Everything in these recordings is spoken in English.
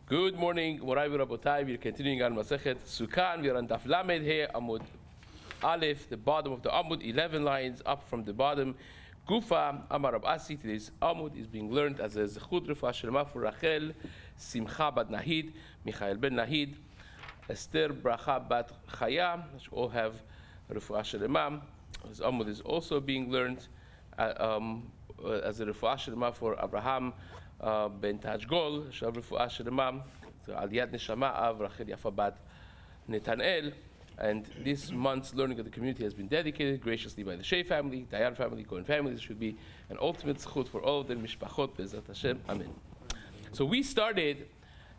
Good morning, Morai Rabotai. We're continuing on Masechet Sukkah. We're on Daf Lamed here, Amud Aleph, the bottom of the Amud, 11 lines up from the bottom. Gufa, Amar Rab Asi. Today's Amud is being learned as a Zechut Refuah Shlema for Rachel, Simcha bat Nahid, Michael ben Nahid, Esther Bracha bat Chaya, which all have Refuah Shlema. This Amud is also being learned as a Refuah Shlema for Abraham ben Tajgol, Shav Refuah Shlema, Aliyat Neshama of Rachel Yafa bat Netanel. And this month's learning of the community has been dedicated graciously by the Shea family, Dayan family, Cohen family. This should be an ultimate zechut for all of the mishpachot, Bezat Hashem, Amen. So we started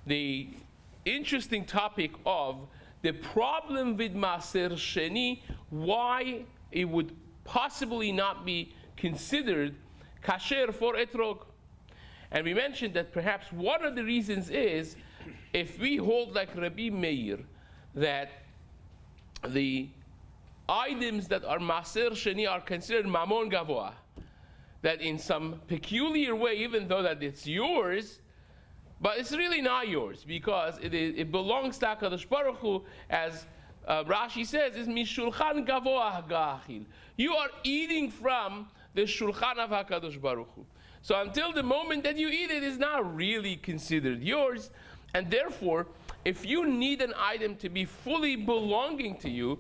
the interesting topic of the problem with Maaser Sheni, why it would possibly not be considered kasher for etrog. And we mentioned that perhaps one of the reasons is if we hold like Rabbi Meir that the items that are Maaser Sheni are considered Mamon Gavoa, that in some peculiar way, even though that it's yours, but it's really not yours because it belongs to HaKadosh Baruch Hu, as Rashi says, is Mishulchan Gavoa Hagachil. You are eating from the Shulchan of HaKadosh Baruch Hu. So until the moment that you eat it is not really considered yours, and therefore, if you need an item to be fully belonging to you,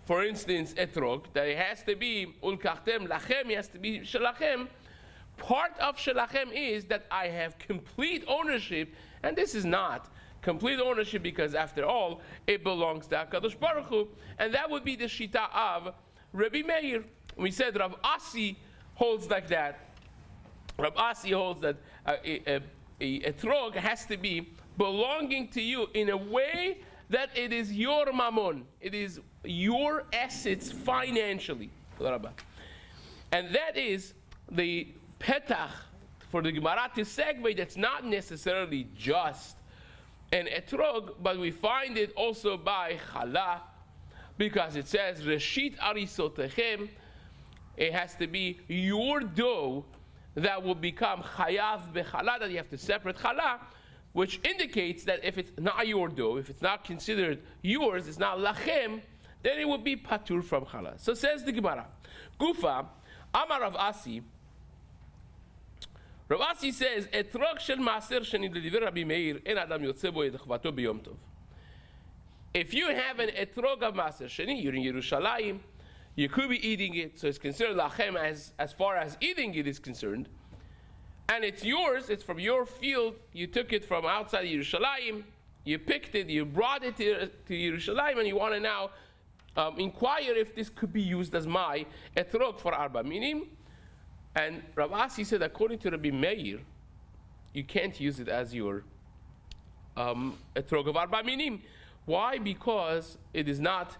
for instance, etrog, that it has to be ulkachtem lachem, it has to be shalachem. Part of shalachem is that I have complete ownership, and this is not complete ownership because, after all, it belongs to HaKadosh Baruch Hu, and that would be the shita of Rabbi Meir. We said Rav Asi holds like that. Rav Asi holds that a etrog has to be belonging to you in a way that it is your mammon, it is your assets financially. And that is the petach for the Gemara to segue. That's not necessarily just an etrog, but we find it also by chala, because it says reshit arisotechem. It has to be your dough that will become chayav bechala, that you have to separate chala, which indicates that if it's not your dough, if it's not considered yours, it's not lachem, then it would be patur from chala. So says the Gemara, Gufa, Amar Rav Asi. Rav Asi says, etrog shel maaser sheni ledivrei Rabbi Meir, en adam yotze bo yedechvato biyom tov. If you have an etrog of maaser sheni, you're in Yerushalayim, you could be eating it, so it's considered lachem as far as eating it is concerned. And it's yours, it's from your field, you took it from outside Yerushalayim, you picked it, you brought it to Yerushalayim, and you want to now inquire if this could be used as my etrog for arba minim. And Rav Asi said, according to Rabbi Meir, you can't use it as your etrog of arba minim. Why? Because it is not,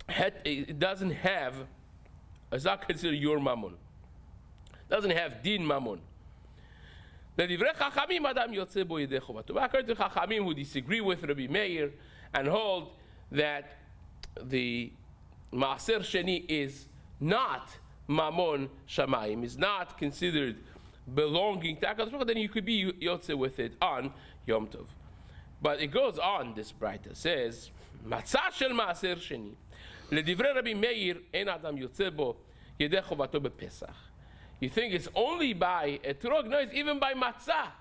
it doesn't have, it's not considered your mammon. It doesn't have din mammon. According to Chachamim, who disagree with Rabbi Meir and hold that the Maaser Sheni is not Mamon Shamayim, is not considered belonging to HaKadosh Baruch Hu, then you could be Yotze with it on Yom Tov. But it goes on, this Braita says, Matzah shel Maaser Sheni, Ledivrei Rabbi Meir, en adam Yotze bo Yedei Chovato bePesach. You think it's only by etrog? No, it's even by matzah.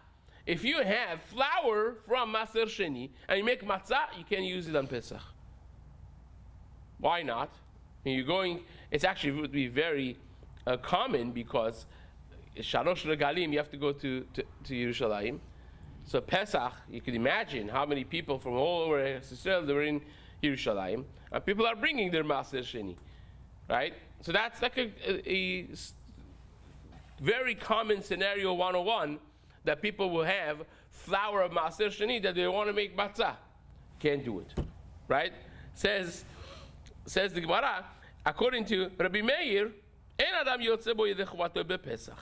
If you have flour from Maaser Sheni and you make matzah, you can't use it on Pesach. Why not? When you're going, it's actually would be very common because Shalosh Regalim, you have to go to Yerushalayim. So Pesach, you can imagine how many people from all over Israel they were in Yerushalayim, and people are bringing their Maaser Sheni, right? So that's like a very common scenario 101 that people will have flour of Maaser Sheni that they want to make matzah. Can't do it, right? Says the Gemara, according to Rabbi Meir, en adam yotze bo yedei chovato bePesach.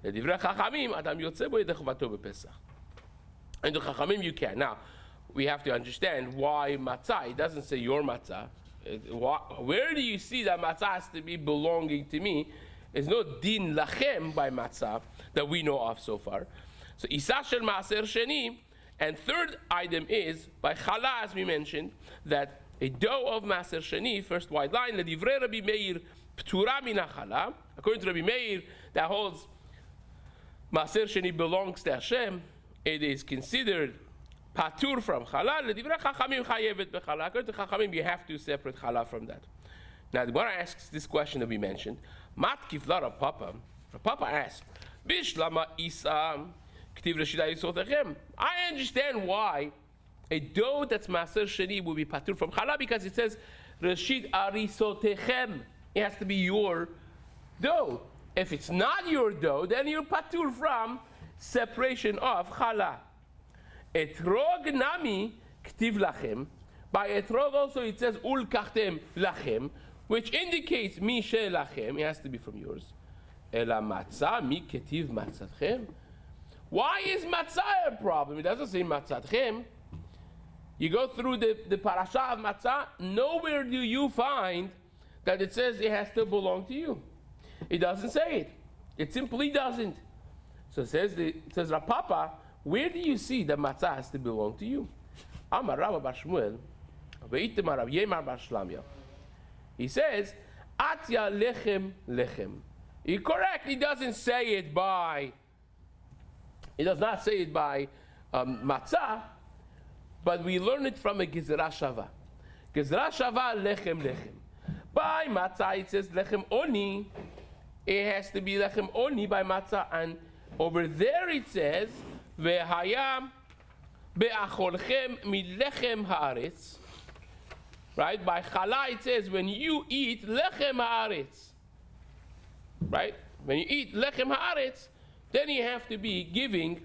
Ledivrei Chachamim, adam yotze bo yedei chovato bePesach. And the Chachamim you can. Now, we have to understand why matzah. It doesn't say your matzah. Where do you see that matzah has to be belonging to me? There's no din lachem by matzah that we know of so far. So Isa shel Maaser Sheni And third item is, by challah, as we mentioned, that a dough of Maser Sheni, first white line, Ledivrei Rabbi Meir, Ptura mina challah. According to Rabbi Meir, that holds Maser Sheni belongs to Hashem. It is considered patur from challah. Ledivrei Chachamim chayevet bechallah. According to Chachamim, you have to separate challah from that. Now, the Gemara asks this question that we mentioned. Mat kifla Rav Papa. Rav Papa asks, Bishlama Isa Ktiv Reshida Yisotechem. I understand why a dough that's Maser Sheni will be patur from challah, because it says Reshid Arisotechem. It has to be your dough. If it's not your dough, then you're patur from separation of challah. Etrog nami ktiv lachem. By etrog also it says ul kachtem lachem, which indicates mi she lachem. It has to be from yours. Ela matzah mi ketiv matzatchem. Why is matzah a problem? It doesn't say matzatchem. You go through the parasha of matzah, nowhere do you find that it says it has to belong to you. It doesn't say it. It simply doesn't. So it says Rav Papa, where do you see that matzah has to belong to you? Amar Rabbi bar Shmuel, ve'item Rav Yemar bar Shlamya. He says, Atya lechem lechem. You're correct. He doesn't say it by. He does not say it by matzah, but we learn it from a gezerah shava. Gezerah shava lechem lechem. By matzah it says lechem oni. It has to be lechem oni by matzah, and over there it says vehaya be'acholchem milechem haaretz. Right? By challah it says when you eat lechem haaretz. Right? When you eat lechem haaretz, then you have to be giving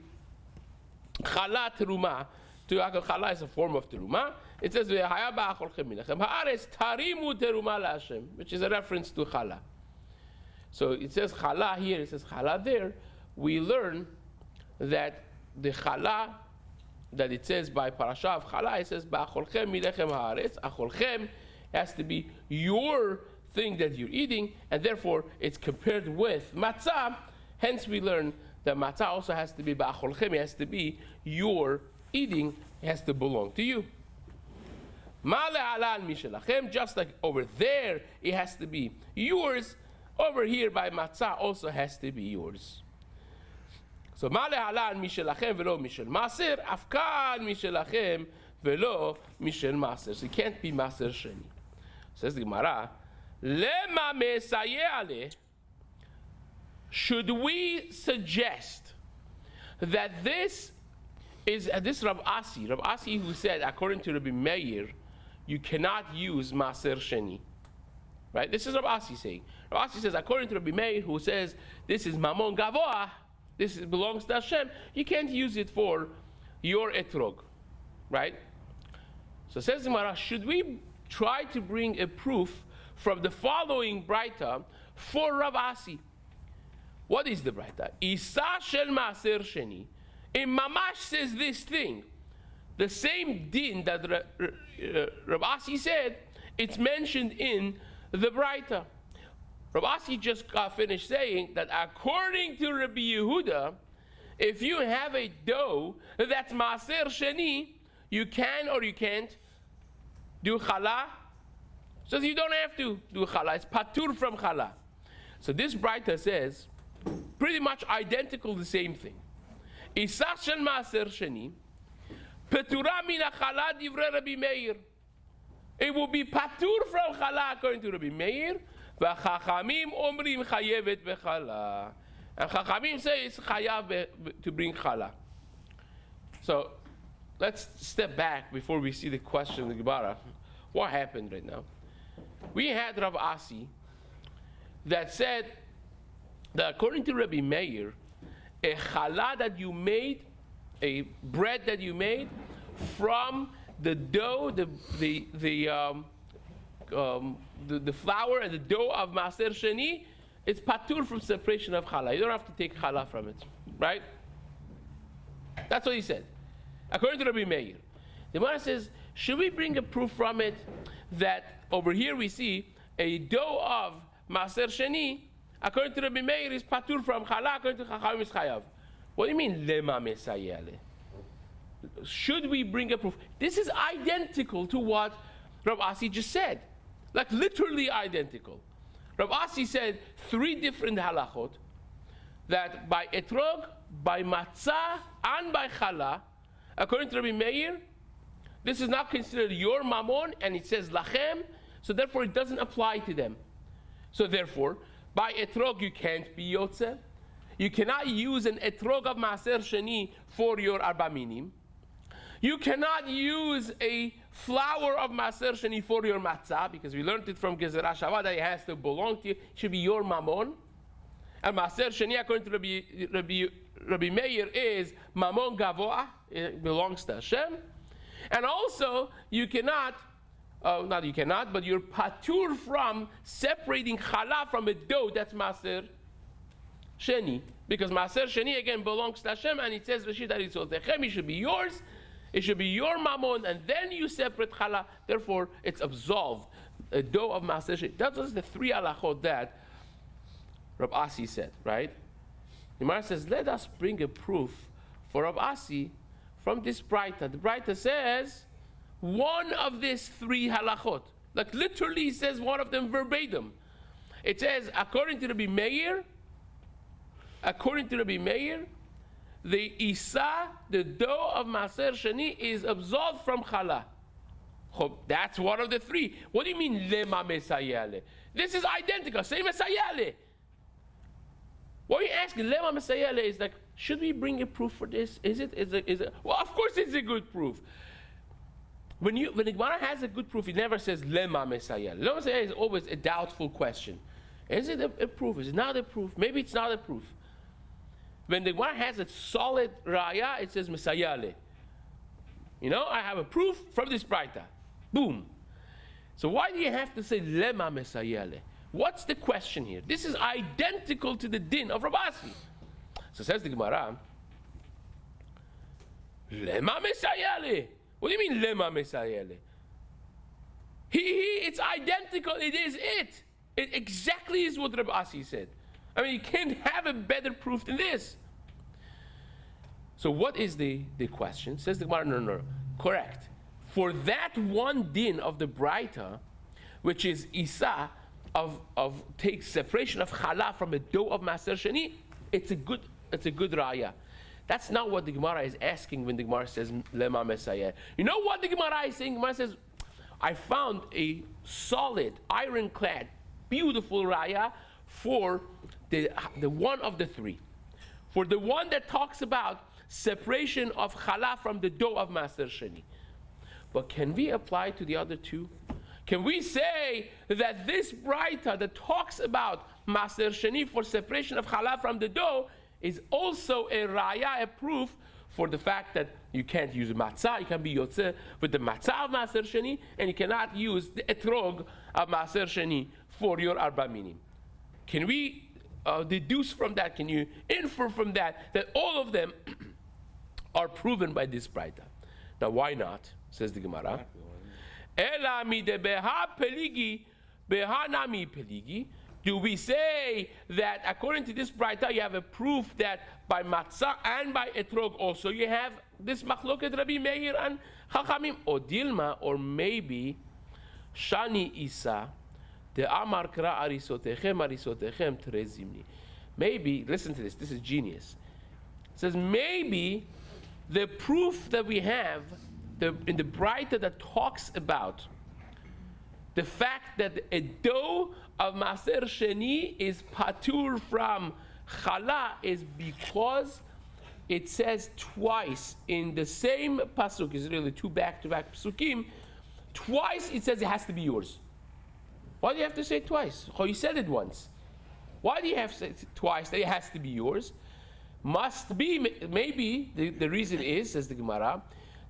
challah teruma. Challah is a form of teruma. It says vehaya be'acholchem milechem haaretz tarimu teruma laHashem, which is a reference to challah. So it says challah here, it says challah there. We learn that the challah that it says by parasha of challah, it says ba'acholchem milechem haaretz. Acholchem has to be your thing that you're eating, and therefore it's compared with matzah. Hence we learn that matzah also has to be ba'acholchem. It has to be your eating. It has to belong to you. Ma'ale alal mishelachem. Just like over there, it has to be yours. Over here by matzah also has to be yours. So ma'ale halan mishelachem velo mishel maser, afkan mishelachem velo mishel maser. So it can't be maser sheni. Says the Gemara, lema mesayeh. Should we suggest that this is this Rav Asi who said according to Rabbi Meir, you cannot use maser sheni. Right? This is Rav Asi saying. Rav Asi says, according to Rabbi Meir, who says this is mamon gavoah, this belongs to Hashem, you can't use it for your etrog, right? So says the Gemara, should we try to bring a proof from the following Braita for Rav Asi? What is the Braita? Isa shel maaser sheni. In Mamash says this thing, the same din that Rav Asi said, it's mentioned in the Braita. Rav Asi just got finished saying that according to Rabbi Yehuda, if you have a dough that's Maaser Sheni, you can or you can't do challah. So you don't have to do challah. It's patur from challah. So this Braita says pretty much identical the same thing. Isach shel Maaser Sheni, petura min challah divrei Rabbi Meir. It will be patur from challah according to Rabbi Meir. V'chachamim omrim chayevet bechallah. And chachamim say it's chayav to bring challah. So let's step back before we see the question of the Gemara. What happened right now? We had Rav Asi that said that according to Rabbi Meir, a challah that you made, a bread that you made from the dough, the flour and the dough of Maaser Sheni, it's patur from separation of challah. You don't have to take challah from it, right? That's what he said. According to Rabbi Meir. The Gemara says, should we bring a proof from it that over here we see a dough of Maaser Sheni, according to Rabbi Meir, is patur from challah, according to Chachamim is chayav. What do you mean, lema mesayeh? should we bring a proof? This is identical to what Rav Asi just said. Like literally identical. Rav Asi said 3 different halachot, that by etrog, by matzah, and by challah, according to Rabbi Meir, this is not considered your mammon, and it says lachem, so therefore it doesn't apply to them. So therefore, by etrog you can't be yotze. You cannot use an etrog of maaser sheni for your arba minim. You cannot use a flour of maaser sheni for your matzah, because we learned it from Gezerah Shavah that it has to belong to you. It should be your mammon. And maaser sheni, according to Rabbi Meir, is mammon gavoa. It belongs to Hashem. And also, you cannot, not you cannot, but you're patur from separating challah from a dough that's maaser sheni. Because maaser sheni, again, belongs to Hashem, and it says, Reshit Aritzotechem, it should be yours. It should be your mammon, and then you separate challah. Therefore, it's absolved. A dough of maaser sheni. That was the 3 halachot that Rav Asi said, right? The Gemara says, let us bring a proof for Rav Asi from this Braita. The Braita says one of these 3 halachot. Like literally says one of them verbatim. It says, according to Rabbi Meir, the isa, the dough of maaser sheni, is absolved from challah. That's one of the 3. What do you mean lema mesayale? This is identical, same mesayale. What you ask lema mesayale is like, should we bring a proof for this? Is it? Well, of course it's a good proof. When the Gemara has a good proof, it never says lema mesayale. Lema mesayale is always a doubtful question. Is it a proof? Is it not a proof? Maybe it's not a proof. When the Gemara has a solid raya, it says mesayale. I have a proof from this Braita. Boom. So why do you have to say lema mesayale? What's the question here? This is identical to the din of Rav Asi. So says the Gemara, lema mesayale. What do you mean lema mesayale? It's identical. It is it. It exactly is what Rav Asi said. I mean, you can't have a better proof than this. So what is the question? Says the Gemara, no. Correct. For that one din of the Braita, which is Isa, of take separation of challah from a dough of maaser sheni, it's a good raya. That's not what the Gemara is asking when the Gemara says lema mesayeh. You know what the Gemara is saying? The Gemara says, I found a solid, ironclad, beautiful raya for the one of the 3. For the one that talks about separation of challah from the dough of maaser sheni. But can we apply to the other 2? Can we say that this Braita that talks about maaser sheni for separation of challah from the dough is also a raya, a proof for the fact that you can't use matzah, you can be yotze with the matzah of maaser sheni, and you cannot use the etrog of maaser sheni for your arba minim? Can we deduce from that, can you infer from that all of them are proven by this Braita? Now why not, says the Gemara. Ela midebeha peligi, beha nami peligi. Do we say that according to this Braita you have a proof that by matzah and by etrog also you have this machloket Rabbi Meir and Chachamim? Or dilma, or maybe shani isa the amar kra arisotechem trezimni. Maybe, listen to this is genius. It says maybe the proof that we have in the Braita that talks about the fact that a dough of maaser sheni is patur from challah is because it says twice in the same pasuk, is really 2 back-to-back pasukim, twice it says it has to be yours. Why do you have to say it twice? Oh, you said it once. Why do you have to say it twice that it has to be yours? Must be, maybe the reason is, says the Gemara,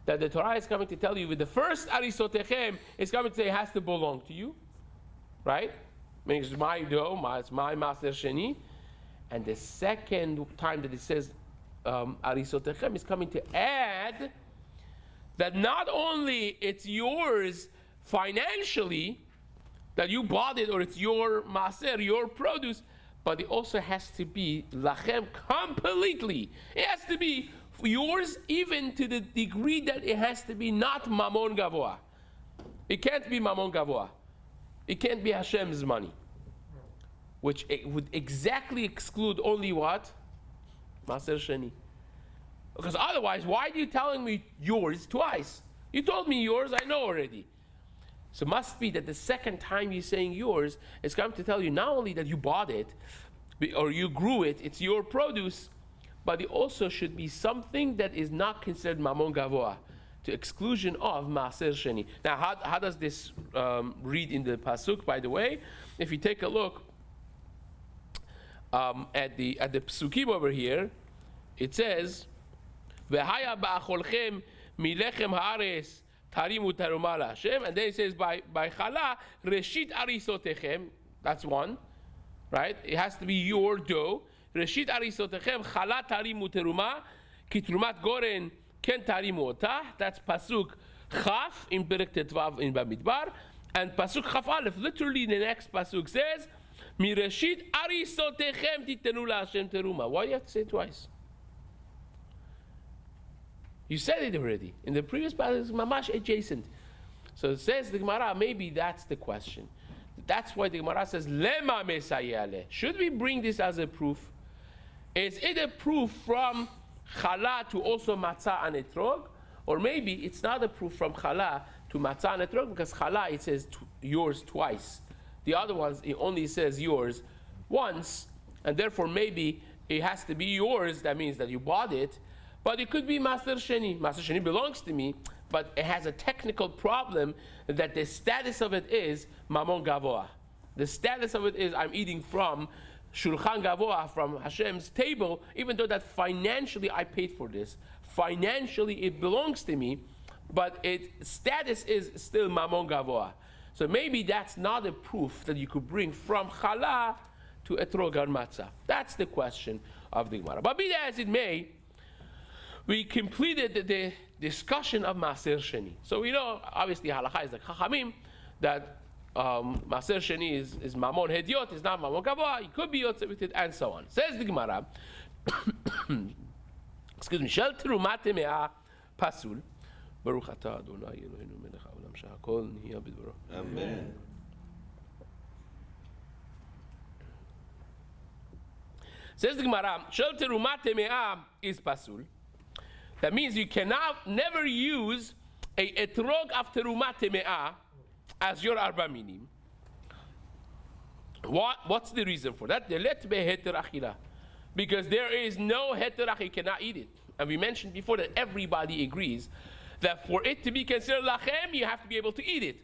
that the Torah is coming to tell you with the first arisotechem, it's coming to say it has to belong to you, right? Meaning it's my dough, it's my maaser sheni. And the second time that it says arisotechem is coming to add that not only it's yours financially, that you bought it, or it's your maaser, your produce, but it also has to be lachem completely. It has to be yours even to the degree that it has to be not mamon gavoa. It can't be mamon gavoa. It can't be Hashem's money, which it would exactly exclude only what? Maser Sheni. Because otherwise, why are you telling me yours twice? You told me yours, I know already. So it must be that the second time you're saying yours, it's going to tell you not only that you bought it, or you grew it, it's your produce, but it also should be something that is not considered mamon gavoa, to exclusion of Maser Sheni. Now, how does this read in the pasuk? By the way, if you take a look at the psukim over here, it says, "V'haya ba'acholchem milechem haaretz tarimu taruma laHashem," and then it says, "By chala reshit arisotechem." That's one, right? It has to be your dough. Reshit arisotechem chala tarimu teruma ki trumat goren ken tarimu otah. That's pasuk chaf in Perek Tetvav in Bamidbar, and pasuk chaf aleph. Literally, the next pasuk says, "Mireshit arisotechem titenu laHashem teruma." Why do you have to say it twice? You said it already. In the previous passage, mamash adjacent. So it says the Gemara, maybe that's the question. That's why the Gemara says, Lema mesayale. Should we bring this as a proof? Is it a proof from chala to also matzah and etrog? Or maybe it's not a proof from chala to matzah and etrog, because chala, it says yours twice. The other ones, it only says yours once, and therefore maybe it has to be yours. That means that you bought it. But it could be Maser Sheni. Maser Sheni belongs to me, but it has a technical problem that the status of it is Mamon Gavoa. The status of it is I'm eating from Shulchan Gavoa, from Hashem's table, even though that financially I paid for this. Financially it belongs to me, but its status is still Mamon Gavoa. So maybe that's not a proof that you could bring from Chala to Etrog or Matzah. That's the question of the Gemara. But be that as it may, we completed the discussion of Maser Sheni. So we know, obviously, halacha is like Chachamim, that Maser Sheni is Mamon Hediot, is not Mamon Gavoa, it could be Yotze with it, and so on. Says the Gemara, excuse me, Shel Terumat Me'ah Pasul, Baruch Atah Adonai Eloheinu Melech HaOlam Shehakol Nihya B'dvaro. Amen. Says the Gemara, Shel Terumat Me'ah is Pasul. That means you cannot never use a etrog of terumat me'ah as your arba minim. What's the reason for that? Because there is no heter achila, you cannot eat it. And we mentioned before that everybody agrees that for it to be considered lachem, you have to be able to eat it.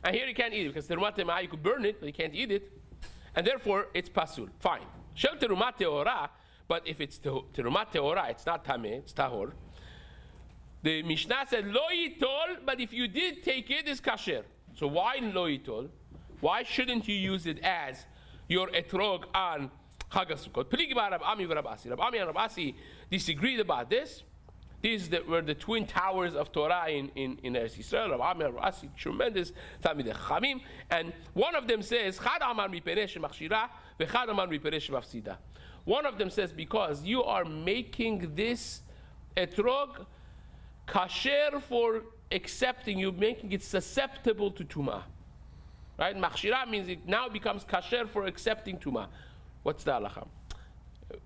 And here you can't eat it because terumat me'ah, you could burn it, but you can't eat it. And therefore it's pasul. Fine. Shel terumat teorah, but if it's terumat teorah, it's not tameh, it's tahor. The Mishnah said lo yitol, but if you did take it, it's kasher. So why lo yitol? Why shouldn't you use it as your etrog on Chag HaSukkot? Pligi Rab Ami and Rab Asi disagreed about this. These were the twin towers of Torah in Eretz Yisrael. Rab Ami and Rab Asi, tremendous Talmidei Chachamim, and one of them says Chad Amar mipenei shemachshira v'chad Amar mipenei shemafsida. One of them says because you are making this etrog kasher for accepting, you making it susceptible to tuma. Right? Machshira means it now becomes kasher for accepting tuma. What's the halacha?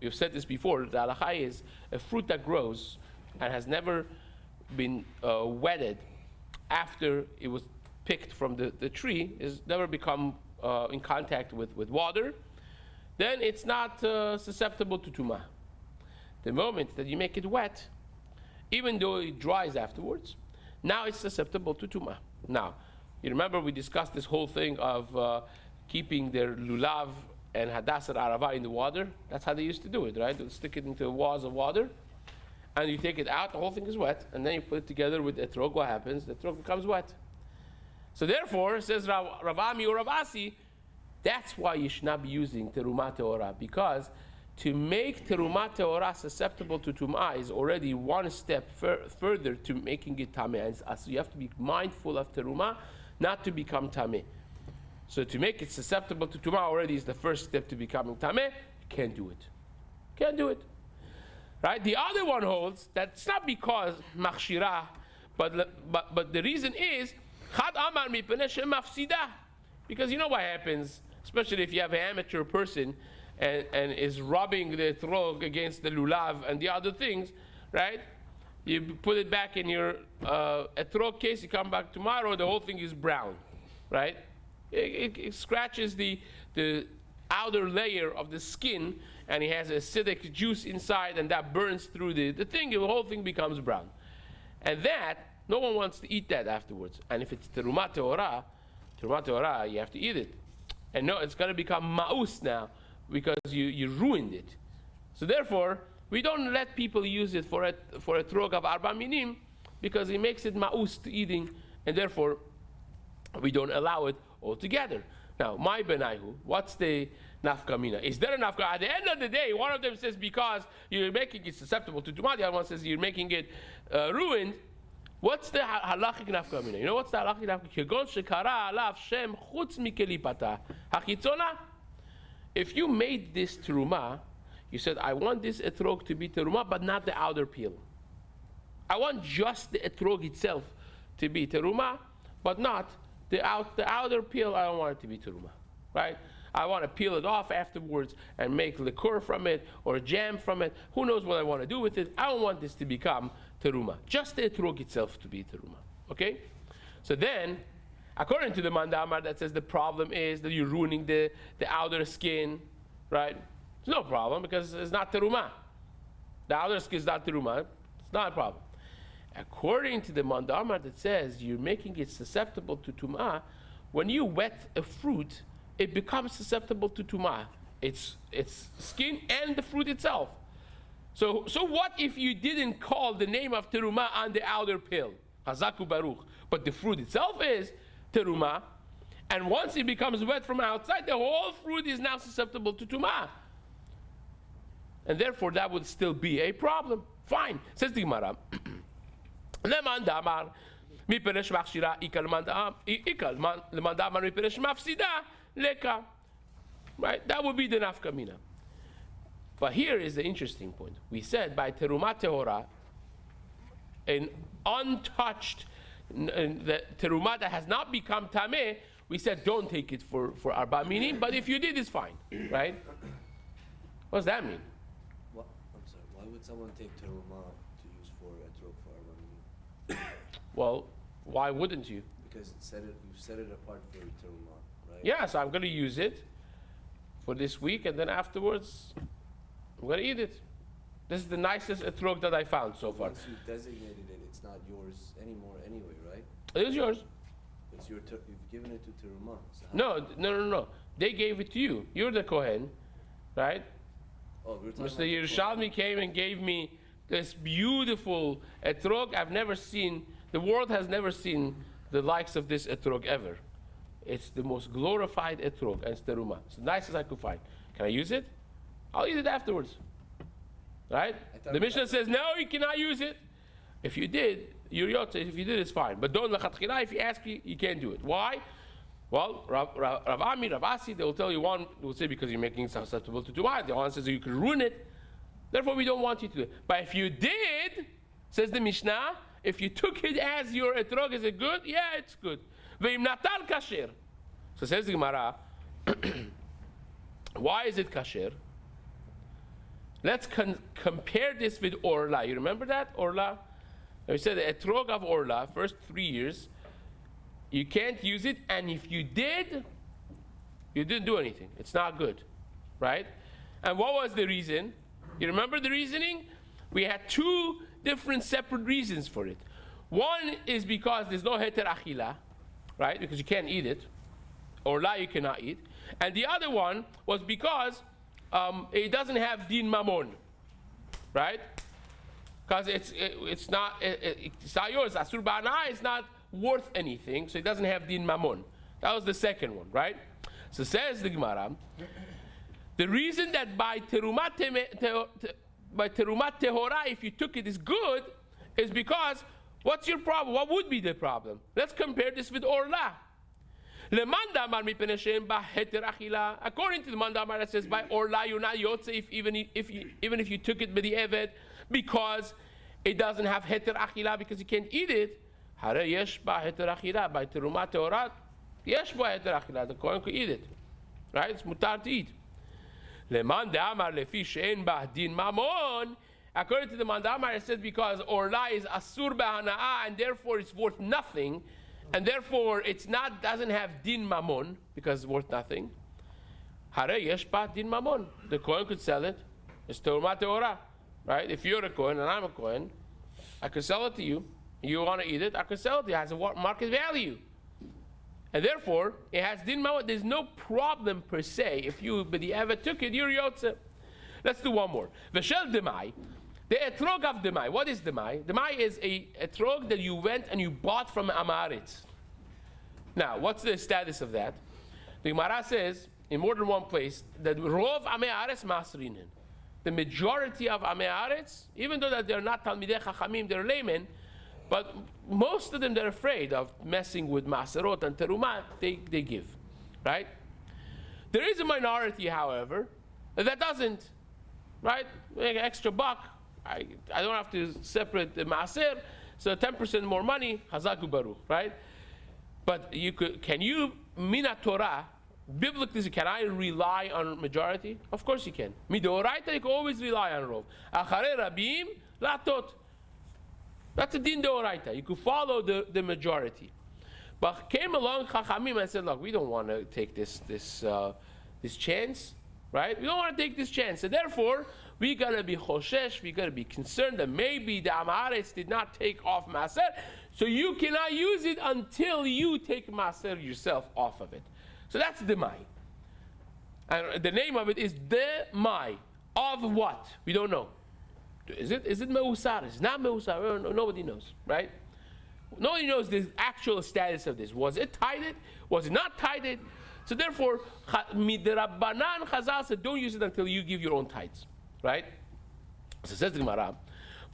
We've said this before. The halacha is a fruit that grows and has never been wetted after it was picked from the tree, is never become in contact with water, then it's not susceptible to tuma. The moment that you make it wet, even though it dries afterwards, now it's susceptible to tuma. Now, you remember we discussed this whole thing of keeping their lulav and hadassah arava in the water. That's how they used to do it, right? They'll stick it into walls of water, and you take it out, the whole thing is wet, and then you put it together with etrog. What happens? The etrog becomes wet. So therefore, says Rav Ami or Rav Asi, that's why you should not be using terumat teorah, because to make terumat teorah susceptible to tumah is already one step further to making it tameh. So you have to be mindful of terumah, not to become tameh. So to make it susceptible to tumah already is the first step to becoming tameh. You can't do it. Can't do it. right? The other one holds that it's not because machshira, but the reason is chad amar mipnei shemafsida, because you know what happens, especially if you have an amateur person and is rubbing the etrog against the lulav and the other things, right? You put it back in your etrog case, you come back tomorrow, the whole thing is brown, right? It scratches the outer layer of the skin, and it has acidic juice inside, and that burns through the thing, the whole thing becomes brown. And that, no one wants to eat that afterwards. And if it's terumah tehora, you have to eat it. And no, it's going to become ma'us now, because you ruined it. So therefore, we don't let people use it for a trog of arba minim, because it makes it ma'us to eating, and therefore, we don't allow it altogether. Now, my benaihu, what's the nafkamina? Is there a nafkamina? At the end of the day, one of them says because you're making it susceptible to tumah, the other one says you're making it ruined. What's the halachic nafkamina? You know what's the halachic nafkamina? Kegon shekara alav shem chutz mikelipata hachitzona. If you made this terumah, you said, I want this etrog to be terumah, but not the outer peel. I want just the etrog itself to be terumah, but not the outer peel. I don't want it to be terumah, right? I want to peel it off afterwards and make liqueur from it or jam from it. Who knows what I want to do with it? I don't want this to become terumah. Just the etrog itself to be terumah, okay? So then, according to the mandamar that says the problem is that you're ruining the outer skin, right? There's no problem because it's not terumah. The outer skin is not terumah. It's not a problem. According to the mandamar that says you're making it susceptible to tumah, when you wet a fruit, it becomes susceptible to tumah. Its skin and the fruit itself. So what if you didn't call the name of terumah on the outer peel? Hazaku baruch. But the fruit itself is terumah, and once it becomes wet from outside, the whole fruit is now susceptible to tumah. And therefore, that would still be a problem. Fine. Says the Gemara. Leman damar miperesh machshira ikal leman damar miperesh mafsida leka. Right? That would be the nafkamina. But here is the interesting point. We said by terumah tehora, an untouched, the terumah that has not become tameh, we said don't take it for arba minim, but if you did, it's fine, right? What does that mean? I'm sorry. Why would someone take terumah to use for a trog for arba minim? Well, why wouldn't you? Because you set it apart for terumah, right? Yeah, so I'm going to use it for this week, and then afterwards, I'm going to eat it. This is the nicest etrog that I found so far. Once you designated it, it's not yours anymore anyway, right? It is yours. It's you've given it to terumah. So No. They gave it to you. You're the Kohen, right? Oh, we're talking Mr. Yerushalmi came and gave me this beautiful etrog. I've never seen, the world has never seen the likes of this etrog ever. It's the most glorified etrog, and it's terumah. It's the nicest I could find. Can I use it? I'll eat it afterwards. Right? The Mishnah says, no, you cannot use it. If you did, you're yotze. If you did, it's fine. But don't lechatchila. If you ask, you can't do it. Why? Well, Rav Ami, Rav Asi, they will tell you, one will say because you're making it susceptible to tumah. The other one says you can ruin it. Therefore, we don't want you to do it. But if you did, says the Mishnah, if you took it as your etrog, is it good? Yeah, it's good. Ve'im natal kasher. So says the Gemara, why is it kasher? Let's compare this with orla. You remember that, orla? We said the etrog of orla, first 3 years, you can't use it, and if you did, you didn't do anything. It's not good, right? And what was the reason? You remember the reasoning? We had two different separate reasons for it. One is because there's no heter achila, right? Because you can't eat it. Orla you cannot eat. And the other one was because it doesn't have din mamon, right? Because it's not yours. Asur ba'ana is not worth anything, so it doesn't have din mamon. That was the second one, right? So says the Gemara, the reason that by terumah tehora, if you took it, is good, is because what's your problem? What would be the problem? Let's compare this with orla. According to the mandamar that says by orla you're not yotze even if you took it by the eved, because it doesn't have heter achila, because you can't eat it. Hare yesh ba heter achila, by teruma teorat, yesh ba heter achila, the Kohen could eat it. Right? It's mutar to eat. Leman de'amar lefi she'en ba din mamon. According to the Mandamar, it says because orla is asur b'hana'ah, and therefore it's worth nothing, and therefore it's not, doesn't have din mamon, because it's worth nothing. Hare yesh ba din mamon. The Kohen could sell it. It's teruma teorah. Right? If you're a Kohen and I'm a Kohen, I could sell it to you. You want to eat it, I could sell it to you. It has a market value. And therefore, it has din mamon. There's no problem per se. If you, but you ever took it, you're yotze. Let's do one more. V'shel demai. The etrog of demai. What is demai? Demai is a etrog that you went and you bought from Amaretz. Now, what's the status of that? The Gemara says, in more than one place, that rov amei haaretz masrinin. The majority of amei haaretz, even though that they're not talmidei chachamim, they're laymen, but most of them, they're afraid of messing with maserot and terumah, they give, right? There is a minority, however, that doesn't, right? Make an extra buck, I don't have to separate the maser, so 10% more money, chazaku baruch, right? But you could, can you, mina Torah, biblically, can I rely on majority? Of course you can. Midoraita, you can always rely on rov. Achare rabim, latot. That's a din deoraita. You could follow the majority. But came along Chachamim and said, look, we don't want to take this chance, right? We don't want to take this chance. So therefore, we got to be choshesh, we got to be concerned that maybe the Amaretz did not take off Maser, so you cannot use it until you take Maser yourself off of it. So that's Demai. And the name of it is Demai. Of what? We don't know. Is it Meusar? It's not Meusar. Nobody knows, right? Nobody knows the actual status of this. Was it tided? Was it not tided? So therefore, Midrabbanan Chazal said, don't use it until you give your own tithes, right? So says the Gemara,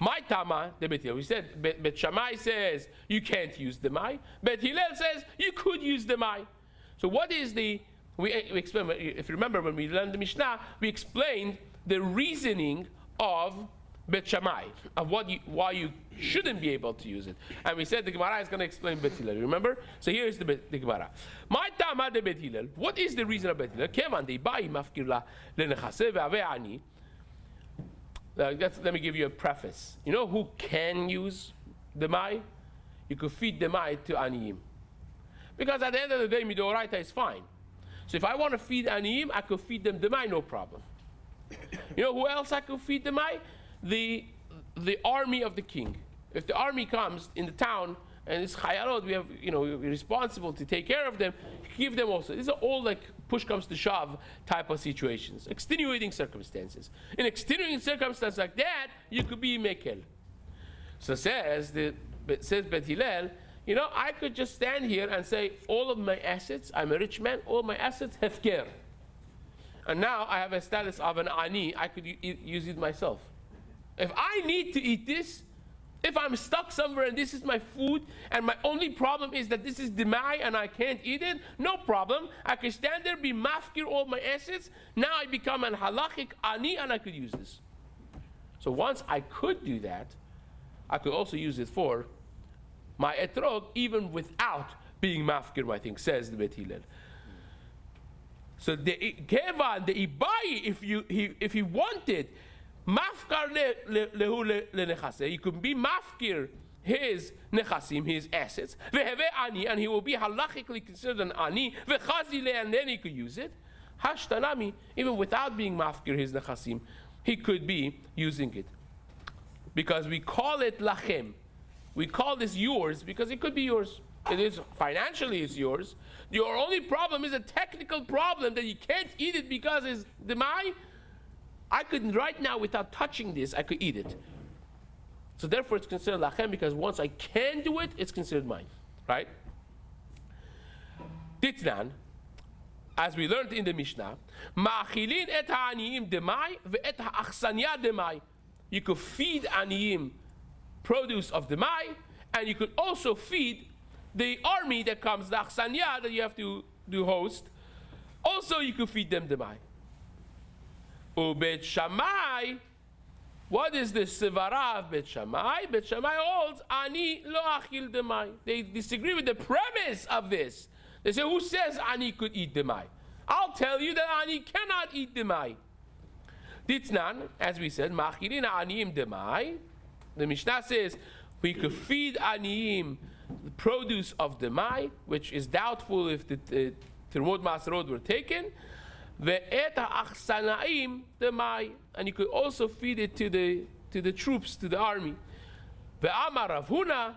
my Tama, the Bet Hillel, we said, Bet Shammai says you can't use the Mai. Bet Hillel says you could use the Mai. So what is the, we explained, if you remember when we learned the Mishnah, we explained the reasoning of Bet Shammai, of why you shouldn't be able to use it. And we said the Gemara is going to explain Bet Hillel, remember? So here is the Gemara. My Tama de Bet Hillel, what is the reason of Bet Hillel? Kevan de bai mafkir la lenechase ve'ave ani. Let me give you a preface. You know who can use the Mai? You could feed the Mai to Aniyim. Because at the end of the day, Midoraita is fine. So if I want to feed Aniyim, I could feed them the Mai, no problem. You know who else I could feed the Mai? The army of the king. If the army comes in the town and it's chayarot, we have, we're responsible to take care of them, give them also. These are all like push comes to shove type of situations, extenuating circumstances. In extenuating circumstances like that, you could be mekel. So says Bet Hillel, I could just stand here and say, all of my assets, I'm a rich man, all my assets hefker. And now I have a status of an ani, I could use it myself. If I need to eat this, if I'm stuck somewhere and this is my food, and my only problem is that this is demai and I can't eat it, no problem. I can stand there, be mafkir all my assets. Now I become an halachic ani and I could use this. So once I could do that, I could also use it for my etrog, even without being mafkir, I think, says the Bet Hillel. So the kevan, the ibai, if he wanted, mafkar lehu lenechase, he could be mafkir his nechasim, his assets, veheve ani, and he will be halachically considered an ani, vechazile, and then he could use it. Hashtanami, even without being mafkir his nechasim, he could be using it. Because we call it lachem. We call this yours because it could be yours. It is financially it's yours. Your only problem is a technical problem that you can't eat it because it's demai. I could right now, without touching this, I could eat it. So therefore it's considered lachem because once I can do it, it's considered mine, right? Ditnan, as we learned in the Mishnah, ma'achilin et ha'aniyim demai ve'et ha'achsanya demai. You could feed aniyim produce of demai, and you could also feed the army that comes, the achsanya that you have to host. Also you could feed them demai. Ubet Shammai, What is the Sevara of Bet Shammai? Bet Shammai holds Ani lo achil demai. They disagree with the premise of this. They say, who says Ani could eat demai? I'll tell you that Ani cannot eat demai. Ditnan, as we said, Machilin Aniyim demai. The Mishnah says we could feed Aniyim the produce of demai, which is doubtful if the Tirmot Maserot were taken. Ve'et ha'achsanaim demai, and you could also feed it to the troops, to the army. Ve'amar Rav Huna,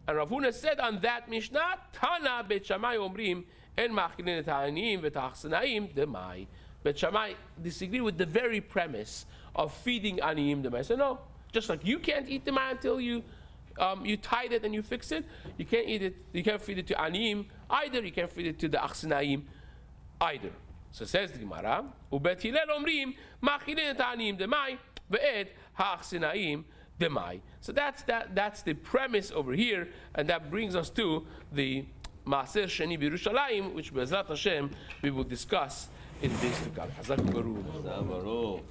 and Rav Huna said on that Mishnah, Tana Bet Shammai omrim en machilin et ha'aniyim ve'ta'achsanaim demai. Bet Shammai disagree with the very premise of feeding aniyim demai. So no, just like you can't eat demai until you tide it and you fix it, you can't eat it. You can't feed it to aniyim either. You can't feed it to the achsanaim either. So says the Gemara, Ubet Hillel omrim machilin et ha'aniyim demai ve'et ha'achsanaim demai. So that's the premise over here, and that brings us to the Maaser Sheni B'Yerushalayim, which Be'ezrat Hashem we will discuss in days to come. Hazak Baruch.